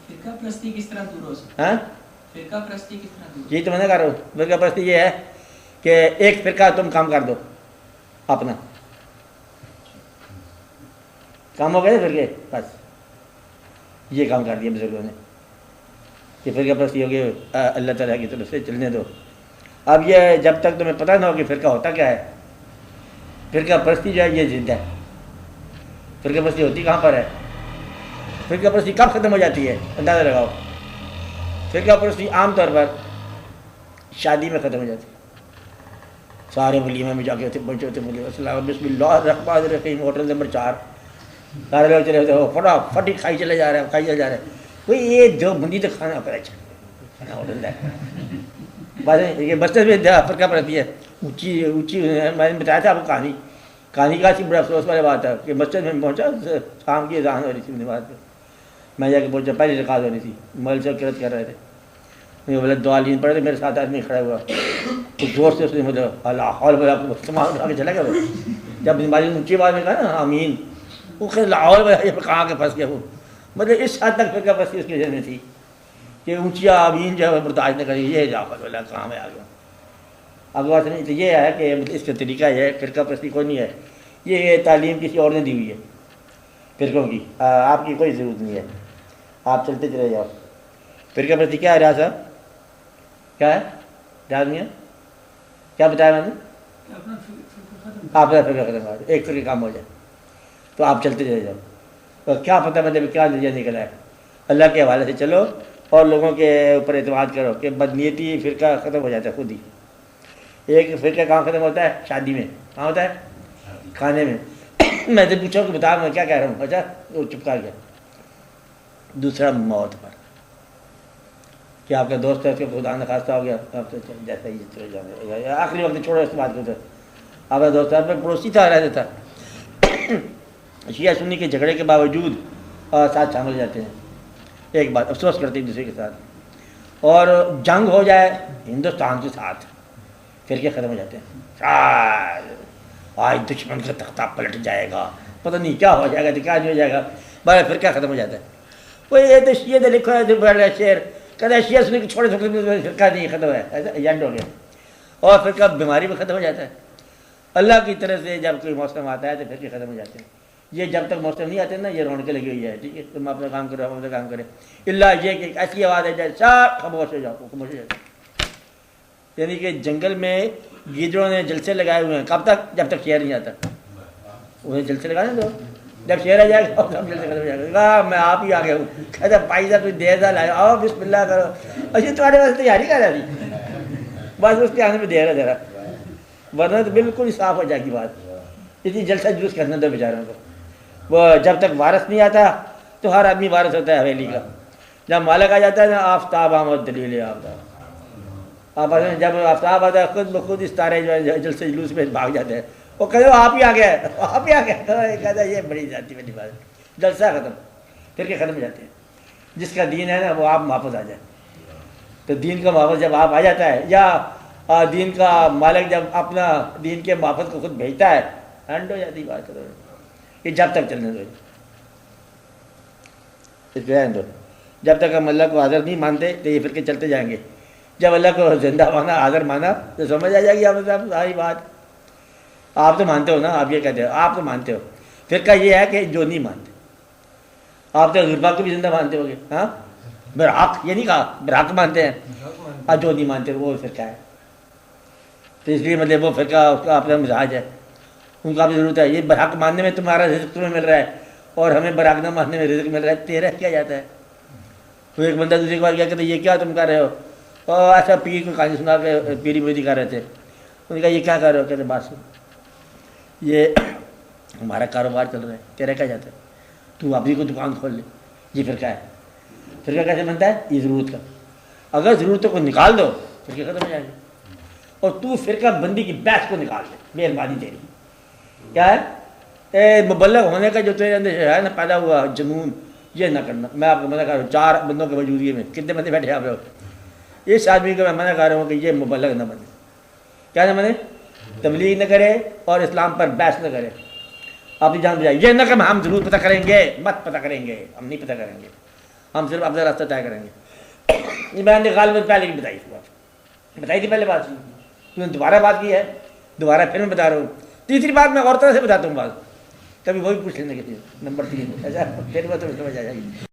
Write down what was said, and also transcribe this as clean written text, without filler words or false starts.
فرقہ پرستی کس طرح دور ہو سکتا ہاں فرقہ پرستی کس طرح دور؟ یہی تو میں نے کہہ رہا ہوں. فرقہ پرستی یہ ہے کہ ایک فرقہ تم کام کر دو اپنا کام ہو گئے فرقے بس یہ کام کر دیا بزرگوں نے کہ فرقہ پرستی ہو گئی اللہ تعالیٰ کی طرف سے چلنے دو. اب یہ جب تک تمہیں پتہ نہ ہو کہ فرقہ ہوتا کیا ہے, فرقہ پرستی جو ہے یہ زندہ ہے. فرقہ پرستی ہوتی کہاں پر ہے؟ فرقہ پرستی کب ختم ہو جاتی ہے اندازہ لگاؤ. فرقہ پرستی عام طور پر شادی میں ختم ہو جاتی ہے. سارے ولیمے میں جا کے پہنچے ہوتے بسم اللہ الرحمن الرحیم ہوٹل نمبر 4 سارے لوگ چلے ہوتے ہو فٹافٹ ہی کھائی چلے جا رہے ہیں کھائی چلے جا رہے ہیں. کوئی یہ جو بندی تو کھانا پر اچھا کھانا ہوٹل ہے بس یہ مسجد میں فرقہ پرستی ہے اونچی اونچی. میں نے بتایا تھا آپ کو کہانی کا بڑا افسوس والی بات ہے کہ مسجد میں پہنچا شام کی اذان ہو رہی تھی نماز پہ. میں جا کے پہنچا پہلی رکعت ہو رہی تھی مول سے قرات کر رہے تھے. میں بولے دعا لین پڑے تھے میرے ساتھ آدمی کھڑا ہوا تو زور سے اس نے مجھے اللہ حول ولا قوت سامان اٹھا کے چلا گیا. جب ہماری اونچی آواز میں کہا نا آمین وہ کہ لاہور میں کہاں کے پھنس گیا وہ. مطلب اس حد تک فرقہ پرستی اس کی وجہ میں تھی کہ اونچی آمین جو ہے برداشت نہ کری. یہ جا اللہ کہاں میں آ گیا. اب بات نہیں تو یہ ہے کہ اس کا طریقہ یہ ہے فرقہ پرستی کوئی نہیں ہے. یہ تعلیم کسی اور نے دی ہوئی ہے فرقوں کی, آپ کی کوئی ضرورت نہیں ہے. آپ چلتے چلے جاؤ. فرقہ پرستی کیا ہے ریاض صاحب کیا ہے ریاض میاں کیا بتایا میں نے؟ آپ کا فرقہ ختم کر ایک فرقہ کام ہو جائے تو آپ چلتے چلے جاؤ. تو کیا پتہ مطلب کیا نتیجہ نکلا ہے. اللہ کے حوالے سے چلو اور لوگوں کے اوپر اعتماد کرو کہ بدنیتی فرقہ ختم ہو جاتا ہے خود ہی. ایک فرقہ کہاں ختم ہوتا ہے؟ شادی میں. کہاں ہوتا ہے؟ کھانے میں. میں تو پوچھا کہ بتا میں کیا کہہ رہا ہوں. اچھا وہ چپکا گیا. دوسرا موت پر کہ آپ کا دوست ہے اس کو خدا نخواستہ ہو گیا آپ تو جیسا ہی چلے جاؤں گے آخری وقت چھوڑو اس بات کو. تو آپ کا دوست آپ پڑوسی تھا رہتا تھا. شیعہ سنی کے جھگڑے کے باوجود ساتھ شامل ہو جاتے ہیں. ایک بات افسوس کرتے ہیں دوسرے کے ساتھ. اور جنگ ہو جائے ہندوستان کے ساتھ فرقے ختم ہو جاتے ہیں. آج دشمن کا تختہ پلٹ جائے گا پتہ نہیں کیا ہو جائے گا کیا نہیں ہو جائے گا بڑا فرقہ ختم ہو جاتا ہے. وہ یہ تو شیعہ نے لکھا ہے بڑا شعر کہتا ہے شیعہ سنی کے چھوڑے فرقہ نہیں ختم ہے ایسا ایجنٹ ہو گیا. اور فرقہ بیماری میں ختم ہو جاتا ہے. اللہ کی طرف سے جب کوئی موسم آتا ہے تو فرقے ختم ہو جاتے ہیں. یہ جب تک موسم نہیں آتے نا یہ رونقیں لگی ہوئی ہے. ٹھیک ہے تم اپنا کام کرو ہم اپنا کام کریں. اللہ یہ کہ ایسی آواز ہے جائے سب خاموش ہو جاؤ خاموش ہو جاؤ. یعنی کہ جنگل میں گیدڑوں نے جلسے لگائے ہوئے ہیں. کب تک؟ جب تک شیر نہیں آتا. انہیں جلسے لگانے دو. جب شیر آ جائے گا سب جلسے ختم ہو جائے گا. میں آپ ہی آ گیا ہوں. کہتا بھائی صاحب کوئی دیر دار لائے آؤ بسم اللہ کرو. اچھی تمہارے واسطے تیاری کر رہی بس اس کے آنے میں دیر ہے ذرا ورنہ تو بالکل ہی صاف ہو جائے گی بات. اتنی جلسہ جلوس کرنے دو بیچاروں کو. وہ جب تک وارث نہیں آتا تو ہر آدمی وارث ہوتا ہے حویلی کا. جب مالک آ جاتا ہے نا آفتاب آمد دلیل آفتاب. آپ جب آفتاب آتا ہے خود بخود اس تارے جو ہے جلسے جلوس میں بھاگ جاتے ہیں. وہ کہتے آپ ہی آ گیا آپ ہی آ گیا. کہتا ہے یہ بڑی ذاتی بڑی بات ہے. جلسہ ختم پھر کے ختم ہو جاتے ہیں. جس کا دین ہے نا وہ آپ محافظ آ جائے. تو دین کا محافظ جب آپ آ جاتا ہے یا دین کا مالک جب اپنا دین کے محافظ کو خود بھیجتا ہے ہینڈ ہو جاتی بات. کہ جب تک چلنے دو اس رہنے دو. جب تک ہم اللہ کو حاضر نہیں مانتے تو یہ فرقے چلتے جائیں گے. جب اللہ کو زندہ مانا حاضر مانا تو سمجھ آ جائے گی آپ ساری بات. آپ تو مانتے ہو نا. آپ یہ کہتے ہو آپ تو مانتے ہو. فرقہ یہ ہے کہ جو نہیں مانتے. آپ تو غربا کو بھی زندہ مانتے ہو گے. ہاں برحق یہ نہیں کہا برحق مانتے ہیں. اور جو نہیں مانتے وہ فرقہ ہے. تو اس لیے مطلب وہ فرقہ اس کا اپنا مزاج ہے. ان کا بھی ضرورت ہے. یہ برحق ماننے میں تمہارا رزق تمہیں مل رہا ہے اور ہمیں برحق نہ ماننے میں رزق مل رہا ہے. تیرا کیا جاتا ہے. تو ایک بندہ دوسری بار کیا کہتے یہ کیا تم کر رہے ہو. اور ایسا پیر کو کہانی سنا کے پیری میری کر رہے تھے. انہوں نے کہا یہ کیا کر رہے ہو. کہتے بات سن یہ ہمارا کاروبار چل رہا ہے تیرا کیا جاتا ہے. تو ابھی کو دکان کھول لے. یہ فرقہ ہے. فرقہ کیسے بنتا ہے؟ یہ ضرورت کا. اگر ضرورتوں کو نکال دو فرقے ختم ہو جائیں گے. اور تو فرقہ بندی کی بحث کو نکال دے مہربانی تیری. کیا ہے مبلغ ہونے کا جو تیرے اندر ہے نا پیدا ہوا جنون یہ نہ کرنا. میں آپ کو منع کر رہا ہوں 4 بندوں کے وجودگی میں کتنے بندے بیٹھے آپ لوگ. اس آدمی کو میں منع کر رہا ہوں کہ یہ مبلغ نہ بنے. کیا نہ بنے؟ تبلیغ نہ کرے اور اسلام پر بحث نہ کرے. آپ کی جان بجائے یہ نہ کہ ہم ضرور پتہ کریں گے. مت پتہ کریں گے. ہم نہیں پتہ کریں گے. ہم صرف اپنا راستہ طے کریں گے. یہ میں نے غالباً پہلے بھی بتائی تھی بات، بتائی تھی پہلے بات. تم نے دوبارہ بات کی ہے، دوبارہ پھر میں بتا رہا ہوں. تیسری بات میں اور طرح سے بتاتا ہوں بات، کبھی وہی پوچھ لینے کے لیے. نمبر 3 ایسا پھر میں تمہیں سمجھ آ جائے گی.